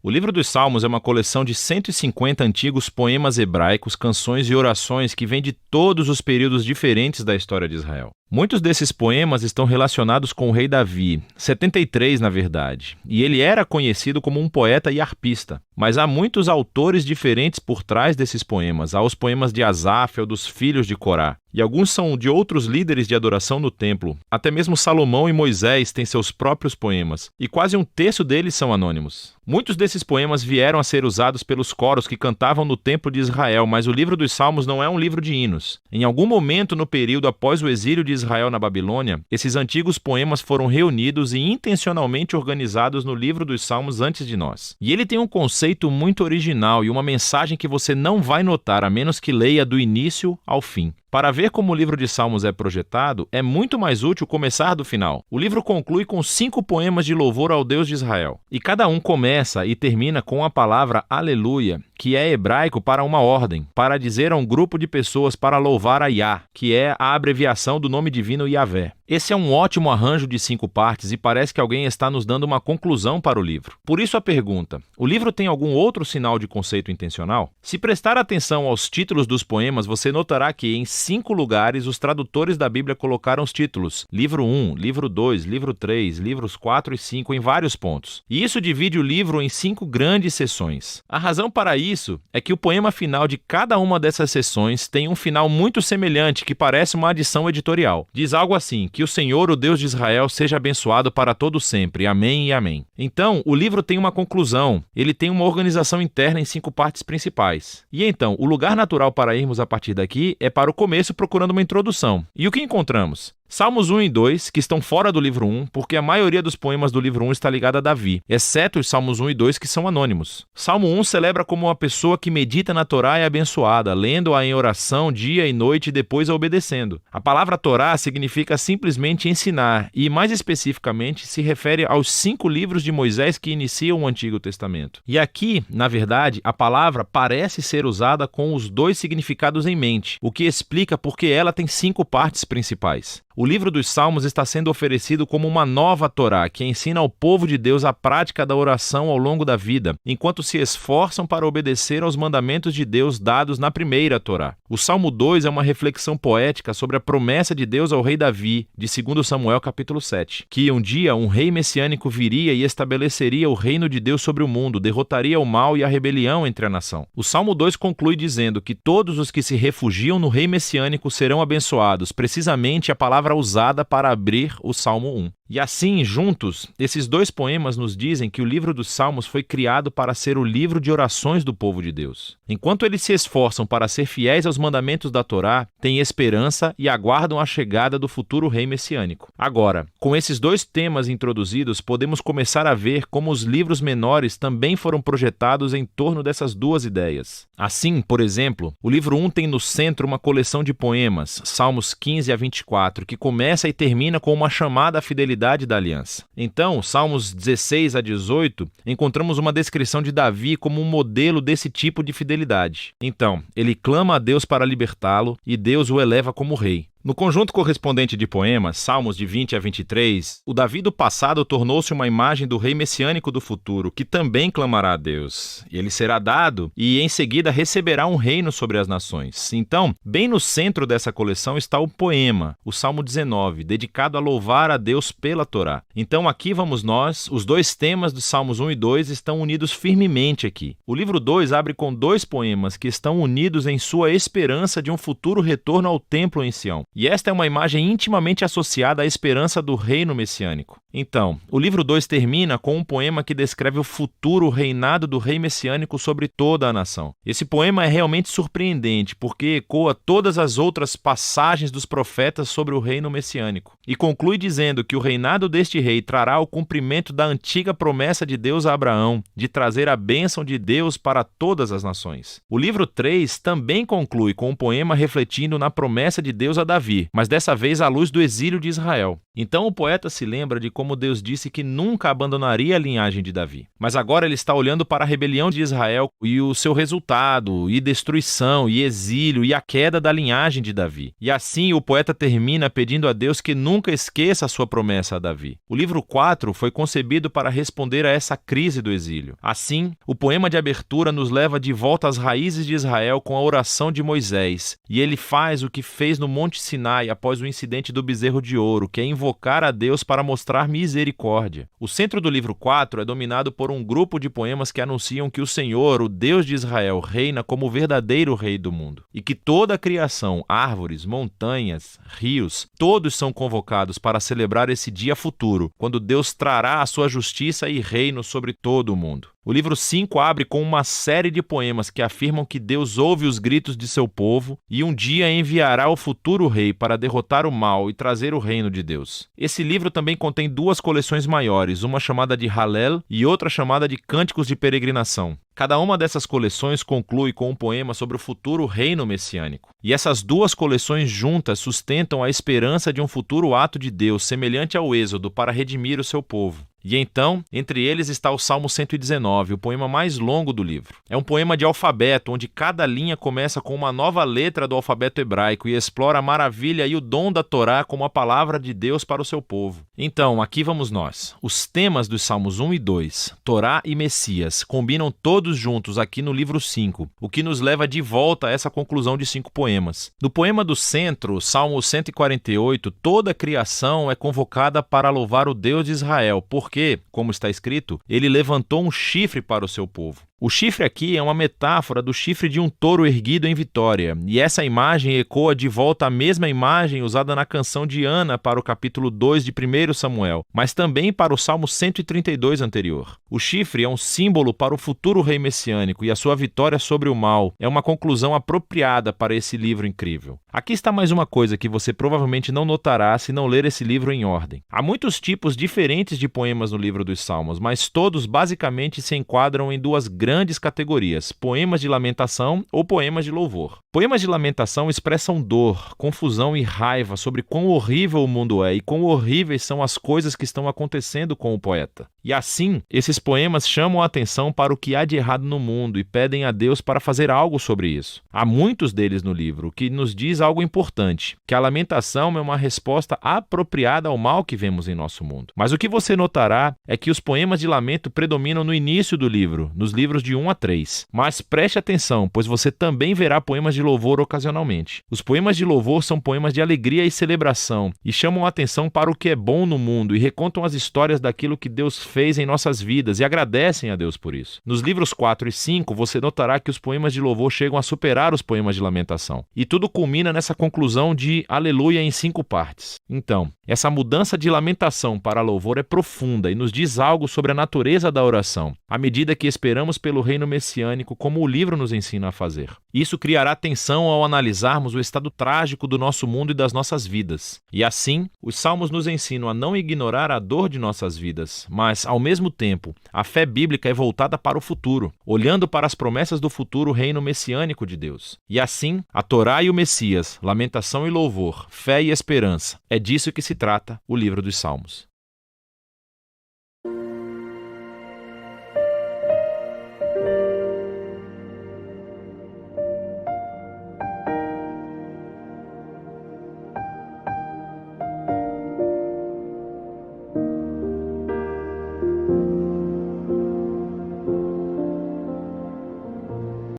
O livro dos Salmos é uma coleção de 150 antigos poemas hebraicos, canções e orações que vêm de todos os períodos diferentes da história de Israel. Muitos desses poemas estão relacionados com o rei Davi, 73 na verdade, e ele era conhecido como um poeta e arpista. Mas há muitos autores diferentes por trás desses poemas. Há os poemas de Asaf ou dos filhos de Corá, e alguns são de outros líderes de adoração no templo. Até mesmo Salomão e Moisés têm seus próprios poemas, e quase um terço deles são anônimos. Muitos desses poemas vieram a ser usados pelos coros que cantavam no templo de Israel, mas o livro dos Salmos não é um livro de hinos. Em algum momento no período após o exílio de Israel na Babilônia, esses antigos poemas foram reunidos e intencionalmente organizados no livro dos Salmos antes de nós. E ele tem um conceito muito original e uma mensagem que você não vai notar a menos que leia do início ao fim. Para ver como o livro de Salmos é projetado, é muito mais útil começar do final. O livro conclui com 5 poemas de louvor ao Deus de Israel. E cada um começa e termina com a palavra aleluia, que é hebraico para uma ordem, para dizer a um grupo de pessoas para louvar a Yah, que é a abreviação do nome divino Yahvé. Esse é um ótimo arranjo de 5 partes e parece que alguém está nos dando uma conclusão para o livro. Por isso a pergunta: o livro tem algum outro sinal de conceito intencional? Se prestar atenção aos títulos dos poemas, você notará que em 5 lugares os tradutores da Bíblia colocaram os títulos livro 1, livro 2, livro 3, livros 4 e 5 em vários pontos. E isso divide o livro em 5 grandes seções. A razão para isso é que o poema final de cada uma dessas seções tem um final muito semelhante que parece uma adição editorial. Diz algo assim: que o Senhor, o Deus de Israel, seja abençoado para todo sempre. Amém e amém. Então, o livro tem uma conclusão. Ele tem uma organização interna em 5 partes principais. E então, o lugar natural para irmos a partir daqui é para o começo procurando uma introdução. E o que encontramos? Salmos 1 e 2, que estão fora do livro 1, porque a maioria dos poemas do livro 1 está ligada a Davi, exceto os Salmos 1 e 2, que são anônimos. Salmo 1 celebra como uma pessoa que medita na Torá é abençoada, lendo-a em oração dia e noite e depois a obedecendo. A palavra Torá significa simplesmente ensinar, e mais especificamente se refere aos 5 livros de Moisés que iniciam o Antigo Testamento. E aqui, na verdade, a palavra parece ser usada com os 2 significados em mente, o que explica porque ela tem 5 partes principais. O livro dos Salmos está sendo oferecido como uma nova Torá, que ensina ao povo de Deus a prática da oração ao longo da vida, enquanto se esforçam para obedecer aos mandamentos de Deus dados na primeira Torá. O Salmo 2 é uma reflexão poética sobre a promessa de Deus ao rei Davi, de 2 Samuel capítulo 7, que um dia um rei messiânico viria e estabeleceria o reino de Deus sobre o mundo, derrotaria o mal e a rebelião entre a nação. O Salmo 2 conclui dizendo que todos os que se refugiam no rei messiânico serão abençoados, precisamente a palavra usada para abrir o Salmo 1. E assim, juntos, esses 2 poemas nos dizem que o livro dos Salmos foi criado para ser o livro de orações do povo de Deus. Enquanto eles se esforçam para ser fiéis aos mandamentos da Torá, têm esperança e aguardam a chegada do futuro rei messiânico. Agora, com esses 2 temas introduzidos, podemos começar a ver como os livros menores também foram projetados em torno dessas 2 ideias. Assim, por exemplo, o livro 1 tem no centro uma coleção de poemas, Salmos 15 a 24, que começa e termina com uma chamada à fidelidade da aliança. Então, Salmos 16 a 18, encontramos uma descrição de Davi como um modelo desse tipo de fidelidade. Então, ele clama a Deus para libertá-lo e Deus o eleva como rei. No conjunto correspondente de poemas, Salmos de 20 a 23, o Davi do passado tornou-se uma imagem do rei messiânico do futuro, que também clamará a Deus. Ele será dado e, em seguida, receberá um reino sobre as nações. Então, bem no centro dessa coleção está o poema, o Salmo 19, dedicado a louvar a Deus pela Torá. Então, aqui vamos nós, os 2 temas dos Salmos 1 e 2 estão unidos firmemente aqui. O livro 2 abre com 2 poemas que estão unidos em sua esperança de um futuro retorno ao templo em Sião. E esta é uma imagem intimamente associada à esperança do reino messiânico. Então, o livro 2 termina com um poema que descreve o futuro reinado do rei messiânico sobre toda a nação. Esse poema é realmente surpreendente, porque ecoa todas as outras passagens dos profetas sobre o reino messiânico. E conclui dizendo que o reinado deste rei trará o cumprimento da antiga promessa de Deus a Abraão, de trazer a bênção de Deus para todas as nações. O livro 3 também conclui com um poema refletindo na promessa de Deus a Davi, mas dessa vez à luz do exílio de Israel. Então o poeta se lembra de como Deus disse que nunca abandonaria a linhagem de Davi. Mas agora ele está olhando para a rebelião de Israel e o seu resultado, e destruição, e exílio, e a queda da linhagem de Davi. E assim o poeta termina pedindo a Deus que nunca esqueça a sua promessa a Davi. O livro 4 foi concebido para responder a essa crise do exílio. Assim, o poema de abertura nos leva de volta às raízes de Israel com a oração de Moisés, e ele faz o que fez no Monte Sinai após o incidente do bezerro de ouro, que é invocar a Deus para mostrar misericórdia. O centro do livro 4 é dominado por um grupo de poemas que anunciam que o Senhor, o Deus de Israel, reina como o verdadeiro rei do mundo, e que toda a criação, árvores, montanhas, rios, todos são convocados para celebrar esse dia futuro, quando Deus trará a sua justiça e reino sobre todo o mundo. O livro 5 abre com uma série de poemas que afirmam que Deus ouve os gritos de seu povo e um dia enviará o futuro rei para derrotar o mal e trazer o reino de Deus. Esse livro também contém duas coleções maiores, uma chamada de Hallel e outra chamada de Cânticos de Peregrinação. Cada uma dessas coleções conclui com um poema sobre o futuro reino messiânico. E essas duas coleções juntas sustentam a esperança de um futuro ato de Deus semelhante ao Êxodo para redimir o seu povo. E então, entre eles está o Salmo 119, o poema mais longo do livro. É um poema de alfabeto, onde cada linha começa com uma nova letra do alfabeto hebraico e explora a maravilha e o dom da Torá como a palavra de Deus para o seu povo. Então, aqui vamos nós. Os temas dos Salmos 1 e 2, Torá e Messias, combinam todos juntos aqui no livro 5, o que nos leva de volta a essa conclusão de 5 poemas. No poema do centro, Salmo 148, toda a criação é convocada para louvar o Deus de Israel, porque, como está escrito, ele levantou um chifre para o seu povo. O chifre aqui é uma metáfora do chifre de um touro erguido em vitória, e essa imagem ecoa de volta a mesma imagem usada na canção de Ana para o capítulo 2 de 1 Samuel, mas também para o Salmo 132 anterior. O chifre é um símbolo para o futuro rei messiânico e a sua vitória sobre o mal é uma conclusão apropriada para esse livro incrível. Aqui está mais uma coisa que você provavelmente não notará se não ler esse livro em ordem. Há muitos tipos diferentes de poemas no livro dos Salmos, mas todos basicamente se enquadram em duas grandes categorias: poemas de lamentação ou poemas de louvor. Poemas de lamentação expressam dor, confusão e raiva sobre quão horrível o mundo é e quão horríveis são as coisas que estão acontecendo com o poeta. E assim, esses poemas chamam a atenção para o que há de errado no mundo e pedem a Deus para fazer algo sobre isso. Há muitos deles no livro, o que nos diz algo importante, que a lamentação é uma resposta apropriada ao mal que vemos em nosso mundo. Mas o que você notará é que os poemas de lamento predominam no início do livro, nos livros de 1 a 3. Mas preste atenção, pois você também verá poemas de louvor ocasionalmente. Os poemas de louvor são poemas de alegria e celebração, e chamam a atenção para o que é bom no mundo e recontam as histórias daquilo que Deus fez em nossas vidas e agradecem a Deus por isso. Nos livros 4 e 5, você notará que os poemas de louvor chegam a superar os poemas de lamentação. E tudo culmina nessa conclusão de aleluia em 5 partes. Então, essa mudança de lamentação para louvor é profunda e nos diz algo sobre a natureza da oração, à medida que esperamos pelo reino messiânico, como o livro nos ensina a fazer. Isso criará tensão ao analisarmos o estado trágico do nosso mundo e das nossas vidas. E assim, os salmos nos ensinam a não ignorar a dor de nossas vidas, mas, ao mesmo tempo, a fé bíblica é voltada para o futuro, olhando para as promessas do futuro reino messiânico de Deus. E assim, a Torá e o Messias, lamentação e louvor, fé e esperança, é disso que se trata o livro dos Salmos.